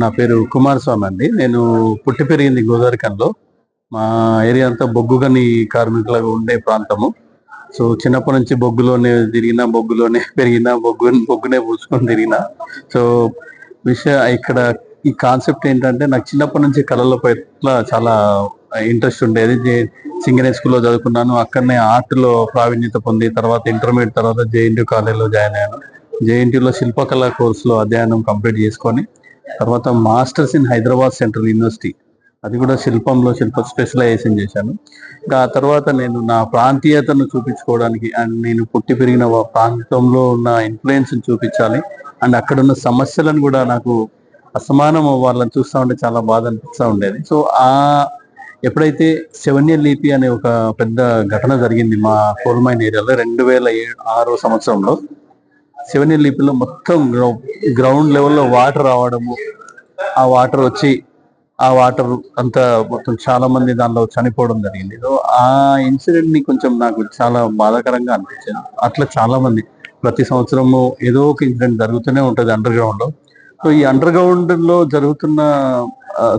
నా పేరు కుమారస్వామి అండి. నేను పుట్టి పెరిగింది గోదావరిఖనిలో. మా ఏరియా అంతా బొగ్గు గని కార్మికులుగా ఉండే ప్రాంతము. సో చిన్నప్పటి నుంచి బొగ్గులోనే తిరిగినా, బొగ్గులోనే పెరిగినా, బొగ్గునే పూసుకొని తిరిగినా. సో ఇక్కడ ఈ కాన్సెప్ట్ ఏంటంటే, నాకు చిన్నప్పటి నుంచి కళల పట్ల చాలా ఇంట్రెస్ట్ ఉండేది. సింగరేణి స్కూల్లో చదువుకున్నాను. అక్కడనే ఆర్ట్లో ప్రావీణ్యత పొంది తర్వాత ఇంటర్మీడియట్ తర్వాత జేఎన్టీ కాలేజ్లో జాయిన్ అయ్యాను. జేఎన్టీలో శిల్పకళ కోర్సులో అధ్యయనం కంప్లీట్ చేసుకొని తర్వాత masters in Hyderabad central university, అది కూడా శిల్పంలో స్పెషలైజేషన్ చేశాను. ఇంకా ఆ తర్వాత నేను నా ప్రాంతీయతను చూపించుకోవడానికి అండ్ నేను పుట్టి పెరిగిన ప్రాంతంలో ఉన్న ఇన్ఫ్లుయెన్స్ చూపించాలి అండ్ అక్కడ ఉన్న సమస్యలను కూడా నాకు అసమానం వాళ్ళని చూస్తూ ఉంటే చాలా బాధ అనిపిస్తూ ఉండేది. సో ఎప్పుడైతే సెవెనియల్ లిపి అనే ఒక పెద్ద ఘటన జరిగింది మా కోల్మైన్ ఏరియాలో 2006 సంవత్సరంలో. సెవెనియల్ లిపిలో మొత్తం గ్రౌండ్ లెవెల్లో వాటర్ రావడము, ఆ వాటర్ వచ్చి ఆ వాటర్ అంతా మొత్తం చాలా మంది దానిలో చనిపోవడం జరిగింది. సో ఆ ఇన్సిడెంట్ ని కొంచెం నాకు చాలా బాధాకరంగా అనిపించింది. అట్లా చాలా మంది ప్రతి సంవత్సరము ఏదో ఒక ఇన్సిడెంట్ జరుగుతూనే ఉంటుంది అండర్ గ్రౌండ్ లో. సో ఈ అండర్ గ్రౌండ్ లో జరుగుతున్న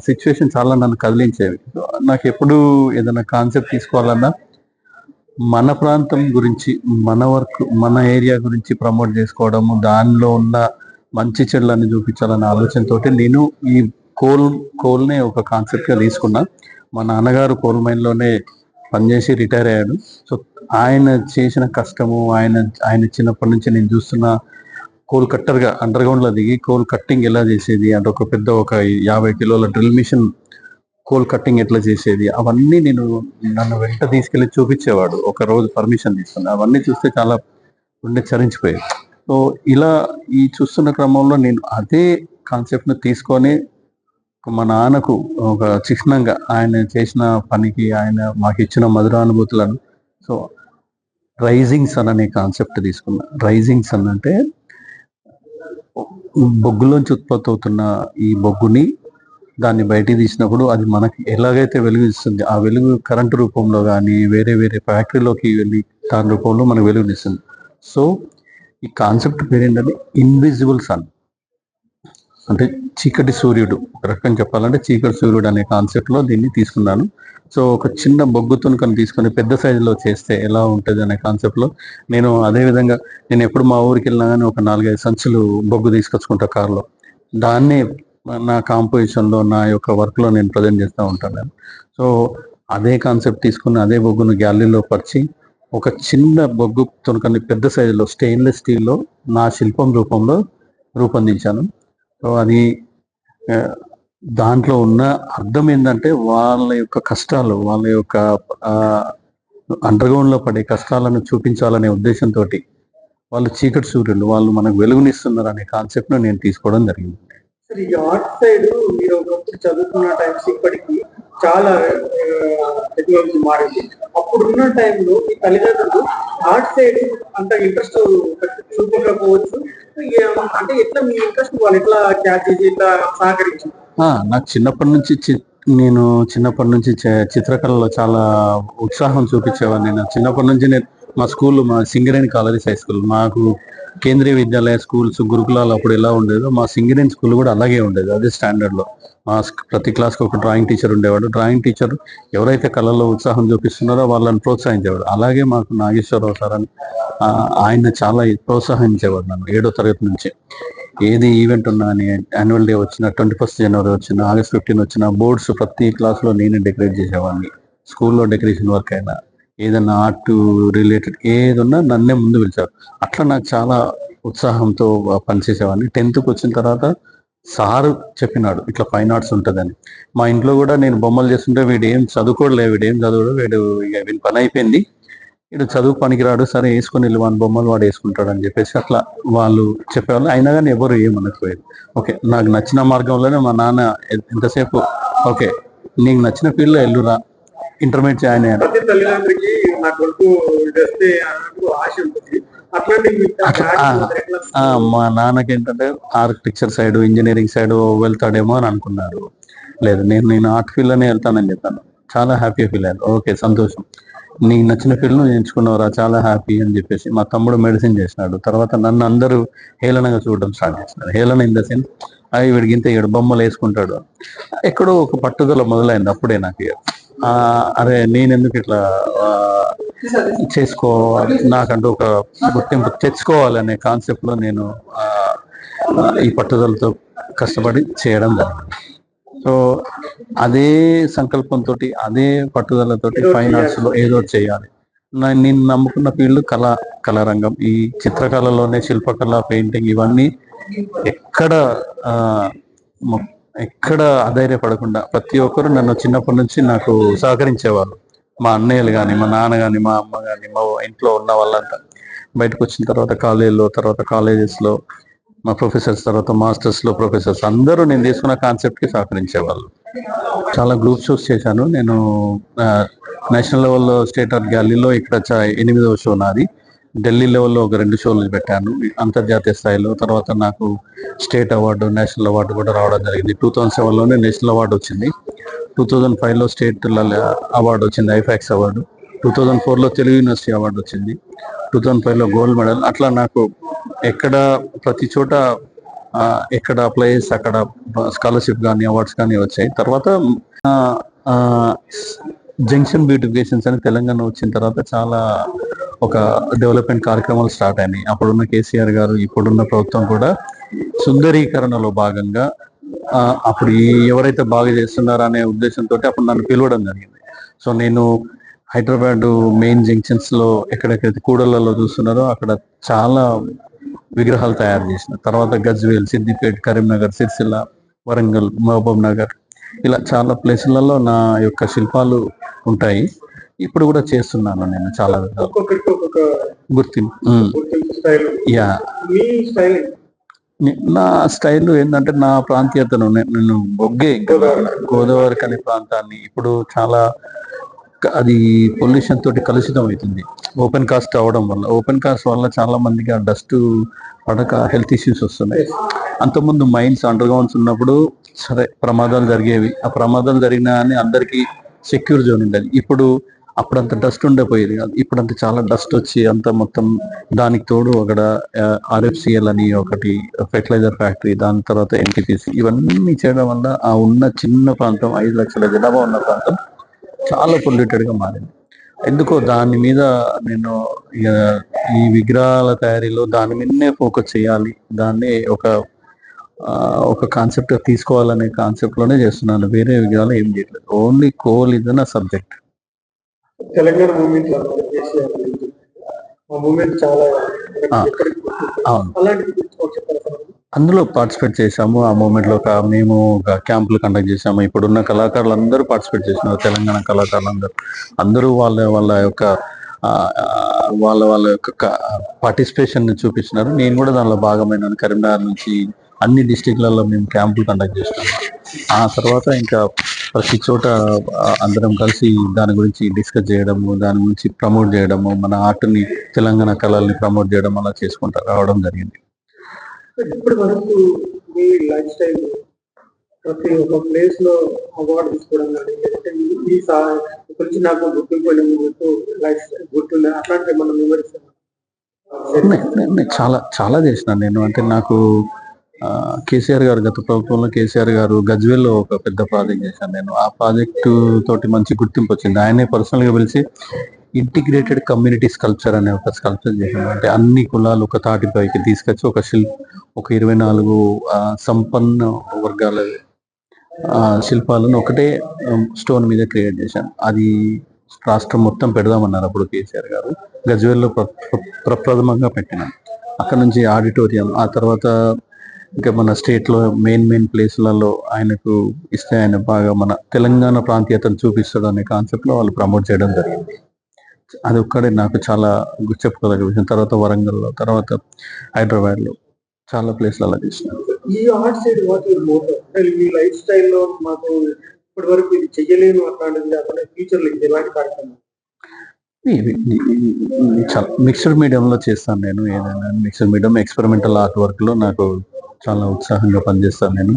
సిచ్యువేషన్ చాలా నన్ను కదిలించేవి. నాకు ఎప్పుడు ఏదైనా కాన్సెప్ట్ తీసుకోవాలన్నా మన ప్రాంతం గురించి, మన వర్క్, మన ఏరియా గురించి ప్రమోట్ చేసుకోవడము, దానిలో ఉన్న మంచి చెడులన్నీ చూపించాలనే ఆలోచనతో నేను ఈ కోల్నే ఒక కాన్సెప్ట్ గా తీసుకున్నా. మా నాన్నగారు కోల్ మైన్ లోనే పనిచేసి రిటైర్ అయ్యాడు. సో ఆయన చేసిన కష్టము, ఆయన చిన్నప్పటి నుంచి నేను చూస్తున్న కోల్ కట్టర్ గా అండర్ గ్రౌండ్ లో దిగి కోల్ కట్టింగ్ ఎలా చేసేది అంటే ఒక 50 కిలోల డ్రిల్ మిషన్ కోల్ కట్టింగ్ ఎట్లా చేసేది, అవన్నీ నన్ను వెంట తీసుకెళ్లి చూపించేవాడు. ఒక రోజు పర్మిషన్ తీసుకుని అవన్నీ చూస్తే చాలా ఉండే చరించిపోయాయి. సో ఇలా ఈ చూస్తున్న క్రమంలో నేను అదే కాన్సెప్ట్ ను తీసుకొని మా నాన్నకు ఒక చిహ్నంగా ఆయన చేసిన పనికి ఆయన మాకు ఇచ్చిన మధురానుభూతులను, సో రైజింగ్ సన్ అనే కాన్సెప్ట్ తీసుకున్నా. రైజింగ్ సన్ అంటే బొగ్గులోంచి ఉత్పత్తి అవుతున్న ఈ బొగ్గుని దాన్ని బయటికి తీసినప్పుడు అది మనకి ఎలాగైతే వెలుగు ఇస్తుంది, ఆ వెలుగు కరెంటు రూపంలో కానీ వేరే వేరే ఫ్యాక్టరీలోకి వెళ్ళి దాని రూపంలో మనకు వెలుగునిస్తుంది. సో ఈ కాన్సెప్ట్ పేరేంటంటే ఇన్విజిబుల్ సన్, అంటే చీకటి సూర్యుడు. రకంగా చెప్పాలంటే చీకటి సూర్యుడు అనే కాన్సెప్ట్ లో దీన్ని తీసుకున్నాను. సో ఒక చిన్న బొగ్గు తునుకను తీసుకొని పెద్ద సైజులో చేస్తే ఎలా ఉంటుంది అనే కాన్సెప్ట్ లో నేను అదే విధంగా నేను ఎప్పుడు మా ఊరికి వెళ్ళినా కానీ ఒక 4-5 సంచులు బొగ్గు తీసుకొచ్చుకుంటా కార్లో. దాన్ని నా కాంపోజిషన్ లో నా యొక్క వర్క్ లో నేను ప్రజెంట్ చేస్తూ ఉంటాను నేను. సో అదే కాన్సెప్ట్ తీసుకుని అదే బొగ్గును గ్యాలరీలో పరిచి ఒక చిన్న బొగ్గు తునకని పెద్ద సైజులో స్టెయిన్లెస్ స్టీల్లో నా శిల్పం రూపంలో రూపొందించాను. సో అది దాంట్లో ఉన్న అర్థం ఏంటంటే వాళ్ళ యొక్క కష్టాలు, వాళ్ళ యొక్క అండర్ గ్రౌండ్ లో పడే కష్టాలను చూపించాలనే ఉద్దేశంతో వాళ్ళు చీకటి సూర్యులు, వాళ్ళు మనకు వెలుగునిస్తున్నారు అనే కాన్సెప్ట్ ను నేను తీసుకోవడం జరిగింది. ఈ ఆర్ట్ సైడ్ మీరు ఒకప్పుడు చదువుకున్న టైమ్స్ ఇప్పటికి చాలా టెక్నాలజీ మారింది. అప్పుడున్న టైంలో మీ తల్లిదండ్రులు ఆర్ట్ సైడ్ అంత ఇంట్రెస్ట్ చూపకపోవచ్చు. అంటే ఎట్లా మీ ఇంట్రెస్ట్ వాళ్ళు ఎట్లా క్యాచ్ చేసి ఎట్లా సహకరించారు? నాకు చిన్నప్పటి నుంచి చిత్రకళలో చాలా ఉత్సాహం చూపించేవాడిని. నేను చిన్నప్పటి నుంచి మా సింగరేణి కాలేజ్ హై స్కూల్, మాకు కేంద్రీయ విద్యాలయ స్కూల్స్ గురుకులాలు అప్పుడు ఎలా ఉండేదో మా సింగరేణి స్కూల్ కూడా అలాగే ఉండేది. అదే స్టాండర్డ్ లో మా ప్రతి క్లాస్కి ఒక డ్రాయింగ్ టీచర్ ఉండేవాడు. డ్రాయింగ్ టీచర్ ఎవరైతే కళలో ఉత్సాహం చూపిస్తున్నారో వాళ్ళని ప్రోత్సహించేవాడు. అలాగే మాకు నాగేశ్వరరావు సార్ అని ఆయన చాలా ప్రోత్సహించేవాడు నన్ను 7వ తరగతి నుంచి. ఏది ఈవెంట్ ఉన్నా అని, యాన్యువల్ డే వచ్చిన, 21st జనవరి వచ్చిన, August 15 వచ్చిన, బోర్డ్స్ ప్రతి క్లాస్ లో నేనే డెకరేట్ చేసేవాడిని. స్కూల్లో డెకరేషన్ వర్క్ అయినా ఏదన్నా ఆర్ట్ రిలేటెడ్ ఏదన్నా నన్నే ముందు పిలిచారు. అట్లా నాకు చాలా ఉత్సాహంతో పనిచేసేవాడిని. 10th వచ్చిన తర్వాత సారు చెప్పినాడు ఇట్లా ఫైన్ ఆర్ట్స్ ఉంటుందని. మా ఇంట్లో కూడా నేను బొమ్మలు చేస్తుంటే వీడు ఏం చదువుడు, వీడి పని అయిపోయింది, వీడు చదువు పనికిరాడు, సరే వేసుకొని వెళ్ళి వాని బొమ్మలు వాడు వేసుకుంటాడు అని చెప్పేసి అట్లా వాళ్ళు చెప్పేవాళ్ళు. అయినా కానీ ఎవరు ఏమనకపోయేది. ఓకే, నాకు నచ్చిన మార్గంలోనే మా నాన్న ఎంతసేపు ఓకే నీకు నచ్చిన ఫీల్డ్లో ఎల్లురా, ఇంటర్మీడియట్ జాయిన్ అయ్యాను. మా నాన్నకి ఏంటంటే ఆర్కిటెక్చర్ సైడ్, ఇంజనీరింగ్ సైడ్ వెళ్తాడేమో అని అనుకున్నారు. లేదు, నేను ఆర్ట్ ఫీల్డ్ లోనే వెళ్తానని చెప్పాను. చాలా హ్యాపీ ఫీల్ అయ్యాను. ఓకే, సంతోషం, నీకు నచ్చిన ఫీల్డ్ నువ్వు ఎంచుకున్నావురా, చాలా హ్యాపీ అని చెప్పేసి. మా తమ్ముడు మెడిసిన్ చేసినాడు. తర్వాత నన్ను అందరూ హేళనగా చూడడం స్టార్ట్ చేసినారు. హేళన ఇన్ ద సెన్స్ వీడికి ఇంత 7 బొమ్మలు వేసుకుంటాడు. ఎక్కడో ఒక పట్టుదల మొదలైంది అప్పుడే నాకు. అరే నేనెందుకు ఇట్లా చేసుకోవాలి, నాకంటూ ఒక గుర్తింపు తెచ్చుకోవాలనే కాన్సెప్ట్ లో నేను ఈ పట్టుదలతో కష్టపడి చేయడం జరిగింది. సో అదే సంకల్పంతో, అదే పట్టుదలతోటి ఫైన్ ఆర్ట్స్ లో ఏదో చేయాలి. నేను నమ్ముకున్న ఫీల్డ్ కళారంగం. ఈ చిత్రకళలోనే శిల్పకళ, పెయింటింగ్ ఇవన్నీ ఎక్కడ ఎక్కడ అధైర్యపడకుండా ప్రతి ఒక్కరు నన్ను చిన్నప్పటి నుంచి నాకు సహకరించేవాళ్ళు. మా అన్నయ్యలు కానీ, మా నాన్న కానీ, మా అమ్మ కానీ, మా ఇంట్లో ఉన్న వాళ్ళంతా. బయటకు వచ్చిన తర్వాత కాలేజీలో, తర్వాత కాలేజెస్లో మా ప్రొఫెసర్స్, తర్వాత మాస్టర్స్లో ప్రొఫెసర్స్ అందరూ నేను తీసుకున్న కాన్సెప్ట్కి సహకరించేవాళ్ళు. చాలా గ్రూప్ షోస్ చేశాను నేను. నేషనల్ లెవెల్లో స్టేట్ ఆర్ట్ గ్యాలరీలో ఇక్కడ 8వ షో నాది. ఢిల్లీ లెవెల్లో ఒక 2 షోలు పెట్టాను అంతర్జాతీయ స్థాయిలో. తర్వాత నాకు స్టేట్ అవార్డు, నేషనల్ అవార్డు కూడా రావడం జరిగింది. 2007లోనే నేషనల్ అవార్డు వచ్చింది. 2005లో స్టేట్ అవార్డు వచ్చింది, ఐఫాక్స్ అవార్డు. 2004లో తెలుగు యూనివర్సిటీ అవార్డు వచ్చింది. 2005లో గోల్డ్ మెడల్. అట్లా నాకు ఎక్కడ ప్రతి చోట ఎక్కడ అప్లై చేసి అక్కడ స్కాలర్షిప్ కానీ అవార్డ్స్ కానీ వచ్చాయి. తర్వాత జంక్షన్ బ్యూటిఫికేషన్స్ అని తెలంగాణ వచ్చిన తర్వాత చాలా ఒక డెవలప్మెంట్ కార్యక్రమాలు స్టార్ట్ అయినాయి. అప్పుడున్న కేసీఆర్ గారు, ఇప్పుడున్న ప్రభుత్వం కూడా సుందరీకరణలో భాగంగా అప్పుడు ఎవరైతే బాగా చేస్తున్నారో అనే ఉద్దేశంతో అప్పుడు నన్ను పిలవడం జరిగింది. సో నేను హైదరాబాద్ మెయిన్ జంక్షన్స్ లో ఎక్కడెక్కడైతే కూడళ్లలో చూస్తున్నారో అక్కడ చాలా విగ్రహాలు తయారు చేసిన తర్వాత గజ్వేల్, సిద్దిపేట్, కరీంనగర్, సిరిసిల్ల, వరంగల్, మహబూబ్ నగర్ ఇలా చాలా ప్లేసులలో నా యొక్క శిల్పాలు ఉంటాయి. ఇప్పుడు కూడా చేస్తున్నాను నేను చాలా గుర్తింపు. యా, నా స్టైల్ ఏంటంటే నా ప్రాంతీయతను నేను బొగ్గే గోదావరి కని ప్రాంతాన్ని ఇప్పుడు చాలా అది పొల్యూషన్ తోటి కలుషితం అవుతుంది. ఓపెన్ కాస్ట్ అవడం వల్ల, ఓపెన్ కాస్ట్ వల్ల చాలా మందికి ఆ డస్ట్ పడక హెల్త్ ఇష్యూస్ వస్తున్నాయి. అంతకుముందు మైన్స్, అండర్ గ్రౌండ్స్ ఉన్నప్పుడు సరే ప్రమాదాలు జరిగేవి. ఆ ప్రమాదాలు జరిగినా అని అందరికీ సెక్యూర్ జోన్ ఉండేది. అప్పుడు అంత డస్ట్ ఉండకపోయేది కాదు. ఇప్పుడు అంత చాలా డస్ట్ వచ్చి అంత మొత్తం దానికి తోడు అక్కడ RFCL అని ఒకటి ఫెర్టిలైజర్ ఫ్యాక్టరీ, దాని తర్వాత NTPC ఇవన్నీ చేయడం వల్ల ఆ ఉన్న చిన్న ప్రాంతం 5 లక్షల జనాభా ఉన్న ప్రాంతం చాలా పొల్యూటెడ్ గా మారింది. ఎందుకో దాని మీద నేను ఈ విగ్రహాల తయారీలో దాని మీదనే ఫోకస్ చేయాలి, దాన్ని ఒక కాన్సెప్ట్ తీసుకోవాలనే కాన్సెప్ట్ లోనే చేస్తున్నాను. వేరే విగ్రహాలు ఏం చేయట్లేదు. ఓన్లీ కోల్ ఇది నా సబ్జెక్ట్. తెలంగాణ మూమెంట్ చాలా అందులో పార్టిసిపేట్ చేశాము. ఆ మూమెంట్ లో మేము క్యాంపులు కండక్ట్ చేశాము. ఇప్పుడున్న కళాకారులు అందరూ పార్టిసిపేట్ చేసినారు. తెలంగాణ కళాకారులు అందరూ వాళ్ళ యొక్క పార్టిసిపేషన్ చూపించినారు. నేను కూడా దానిలో భాగమైనాను. కరీంనగర్ నుంచి అన్ని డిస్టిక్లలో మేము క్యాంపులు కండక్ట్ చేసినాము. ఆ తర్వాత ఇంకా ప్రతి చోట అందరం కలిసి దాని గురించి డిస్కస్ చేయడము, దాని గురించి ప్రమోట్ చేయడము, మన ఆర్ట్ని, తెలంగాణ కళల్ని ప్రమోట్ చేయడం అలా చేసుకుంటూ రావడం జరిగింది. ఇప్పటి వరకు మీ లైఫ్ స్టైల్ ప్రతి ఒక్క ప్లేస్ లో అవార్డు తీసుకోవడం కానీ, లేదంటే ఈ గురించి నాకు గుర్తుండిపోయిన లైఫ్ స్టైల్ గుర్తుండే అట్లాంటి మనం మెమరీస్ చాలా చాలా చేసినాను నేను. అంటే నాకు కేసీఆర్ గారు, గత ప్రభుత్వంలో కేసీఆర్ గారు గజ్వేల్లో ఒక పెద్ద ప్రాజెక్ట్ చేశాను నేను. ఆ ప్రాజెక్టు తోటి మంచి గుర్తింపు వచ్చింది. ఆయనే పర్సనల్ గా పిలిచి ఇంటిగ్రేటెడ్ కమ్యూనిటీ స్కల్ప్చర్ అనే ఒక స్కల్ప్చర్ చేశాను. అంటే అన్ని కులాలు ఒక తాటిపైకి తీసుకొచ్చి ఒక 24 సంపన్న వర్గాల శిల్పాలను ఒకటే స్టోన్ మీద క్రియేట్ చేశాను. అది రాష్ట్రం మొత్తం పెడదామన్నారు అప్పుడు కేసీఆర్ గారు. గజ్వేల్లో ప్రప్రథమంగా పెట్టినాను. అక్కడ నుంచి ఆడిటోరియం, ఆ తర్వాత ఇంకా మన స్టేట్ లో మెయిన్ ప్లేస్లలో ఆయనకు ఇస్తే ఆయన బాగా మన తెలంగాణ ప్రాంతీయతను చూపిస్తాడు అనే కాన్సెప్ట్ లో వాళ్ళు ప్రమోట్ చేయడం జరిగింది. అది ఒక్కడే నాకు చాలా చెప్పుకోదగ్గ విషయం. తర్వాత వరంగల్లో, తర్వాత హైదరాబాద్ లో చాలా ప్లేస్లలో చేసిన. ఈ ఆర్ట్ సైడ్ మీ లైఫ్ స్టైల్లో మాకు ఇప్పటి వరకు ఇది చెయ్యలేను అట్లాంటిది ఫ్యూచర్ లో ఎలాంటి కార్యక్రమం? చాలా మిక్స్డ్ మీడియంలో చేస్తాను నేను. ఏదైనా mixed medium, experimental art work లో నాకు చాలా ఉత్సాహంగా పనిచేస్తాను నేను.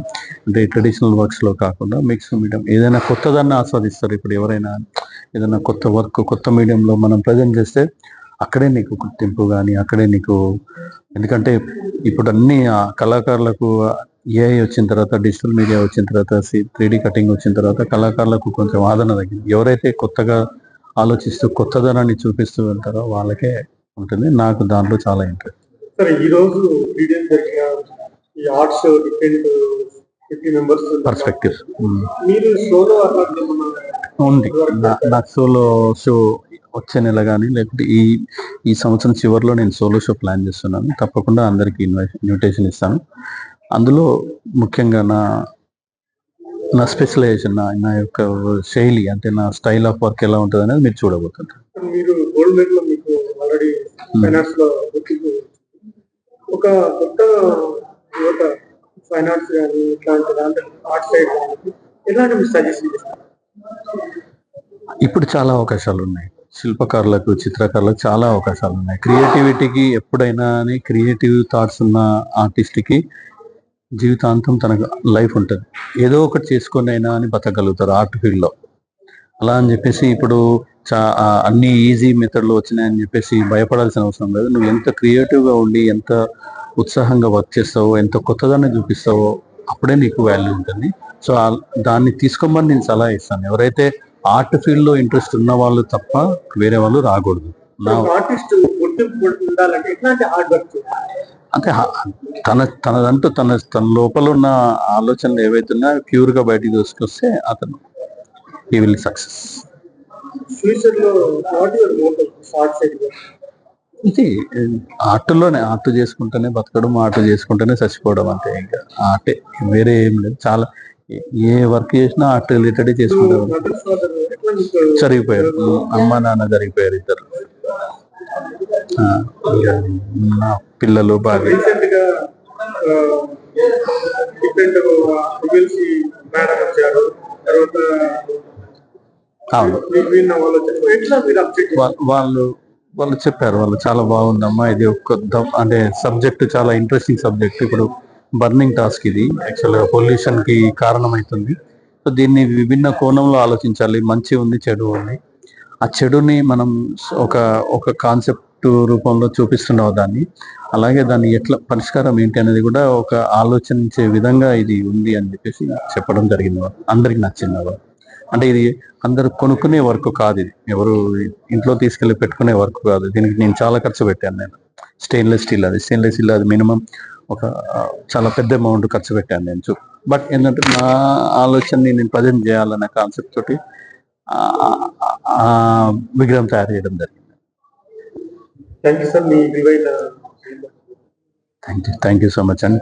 అంటే ట్రెడిషనల్ వర్క్స్ లో కాకుండా మిక్స్డ్ మీడియం, ఏదైనా కొత్తదాన్ని ఆస్వాదిస్తారు. ఇప్పుడు ఎవరైనా ఏదైనా కొత్త వర్క్ కొత్త మీడియంలో మనం ప్రజెంట్ చేస్తే అక్కడే నీకు గుర్తింపు కానీ, అక్కడే నీకు, ఎందుకంటే ఇప్పుడు అన్ని కళాకారులకు ఏఐ వచ్చిన తర్వాత, డిజిటల్ మీడియా వచ్చిన తర్వాత, 3D కటింగ్ వచ్చిన తర్వాత కళాకారులకు కొంచెం ఆదరణ తగ్గింది. ఎవరైతే కొత్తగా ఆలోచిస్తూ కొత్తదనాన్ని చూపిస్తూ వెళ్తారో వాళ్ళకే ఉంటుంది. నాకు దాంట్లో చాలా ఇంట్రెస్ట్. సరే, ఈ రోజు జరిగిన ఈ art show different 50 members perspective మీరు సోలో ఉంది. నాకు సోలో షో వచ్చే నెల కానీ లేకపోతే ఈ సంవత్సరం చివరిలో నేను సోలో షో ప్లాన్ చేస్తున్నాను. తప్పకుండా అందరికి ఇన్విటేషన్ ఇస్తాను. అందులో ముఖ్యంగా నా స్పెషలైజేషన్, నా యొక్క శైలి, అంటే నా స్టైల్ ఆఫ్ వర్క్ ఎలా ఉంటుంది అనేది మీరు చూడబోతుంటారు. మీరు గోల్డ్ మెడల్ మీకు ఆల్రెడీ ఫైనాన్స్ లో ఒక కొత్త యువత ఫైనాన్స్ కానీ ఇట్లాంటి దాంట్లో ఆర్ట్ సైడ్ కానీ ఎలాంటి మీరు సజెషన్ చేస్తారు? ఇప్పుడు చాలా అవకాశాలు ఉన్నాయి. శిల్పకారులకు, చిత్రకారులకు చాలా అవకాశాలు ఉన్నాయి. క్రియేటివిటీకి ఎప్పుడైనా క్రియేటివ్ థాట్స్ ఉన్న ఆర్టిస్ట్కి జీవితాంతం తనకు లైఫ్ ఉంటుంది. ఏదో ఒకటి చేసుకొని అయినా అని బతకగలుగుతారు ఆర్ట్ ఫీల్డ్లో. అలా అని చెప్పేసి ఇప్పుడు అన్ని ఈజీ మెథడ్లు వచ్చినాయని చెప్పేసి భయపడాల్సిన అవసరం లేదు. నువ్వు ఎంత క్రియేటివ్గా ఉండి, ఎంత ఉత్సాహంగా వర్క్ చేస్తావో, ఎంత కొత్తదాన్ని చూపిస్తావో అప్పుడే నీకు వాల్యూ ఉంటుంది. సో దాన్ని తీసుకోమని నేను సలహా ఇస్తాను. ఎవరైతే ఆర్ట్ ఫీల్డ్లో ఇంట్రెస్ట్ ఉన్న వాళ్ళు తప్ప వేరే వాళ్ళు రాకూడదు. అంటే తనదంటూ తన లోపల ఉన్న ఆలోచనలు ఏవైతున్నా ప్యూర్గా బయటికి తీసుకొస్తే అతను హీ విల్ సక్సెస్. ఇది ఆర్ట్లోనే, ఆర్ట్ చేసుకుంటేనే బతకడం, ఆర్ట్ చేసుకుంటేనే చచ్చిపోవడం, అంతే. ఇంకా ఆర్టే, వేరే ఏం లేదు. చాలా ఏ వర్క్ చేసినా ఆర్ట్ రిలేటెడ్ చేసుకుంటారు. జరిగిపోయారు, అమ్మ నాన్న జరిగిపోయారు ఇద్దరు. నా పిల్లలు బాగా వాళ్ళు చెప్పారు, వాళ్ళు చాలా బాగుందమ్మా, ఇది ఒక అంటే సబ్జెక్ట్ చాలా ఇంట్రెస్టింగ్ సబ్జెక్ట్. ఇప్పుడు బర్నింగ్ టాస్క్ ఇది, యాక్చువల్గా పొల్యూషన్ కి కారణమవుతుంది. సో దీన్ని విభిన్న కోణంలో ఆలోచించాలి. మంచి ఉంది, చెడు ఉంది. ఆ చెడుని మనం ఒక కాన్సెప్ట్ రూపంలో చూపిస్తున్నావు దాన్ని. అలాగే దాన్ని ఎట్లా పరిష్కారం ఏంటి అనేది కూడా ఒక ఆలోచించే విధంగా ఇది ఉంది అని చెప్పేసి చెప్పడం జరిగింది. అందరికి నచ్చింది. అంటే ఇది అందరు కొనుక్కునే వర్క్ కాదు, ఇది ఎవరు ఇంట్లో తీసుకెళ్లి పెట్టుకునే వర్క్ కాదు. దీనికి నేను చాలా ఖర్చు పెట్టాను. నేను స్టెయిన్లెస్ స్టీల్ అది మినిమం ఒక చాలా పెద్ద అమౌంట్ ఖర్చు పెట్టాను నేను. బట్ ఏంటంటే నా ఆలోచనని నేను ప్రజెంట్ చేయాలన్న కాన్సెప్ట్ తోటి విగ్రహం తయారు చేయడం జరిగింది. థ్యాంక్ యూ సో మచ్ అండి.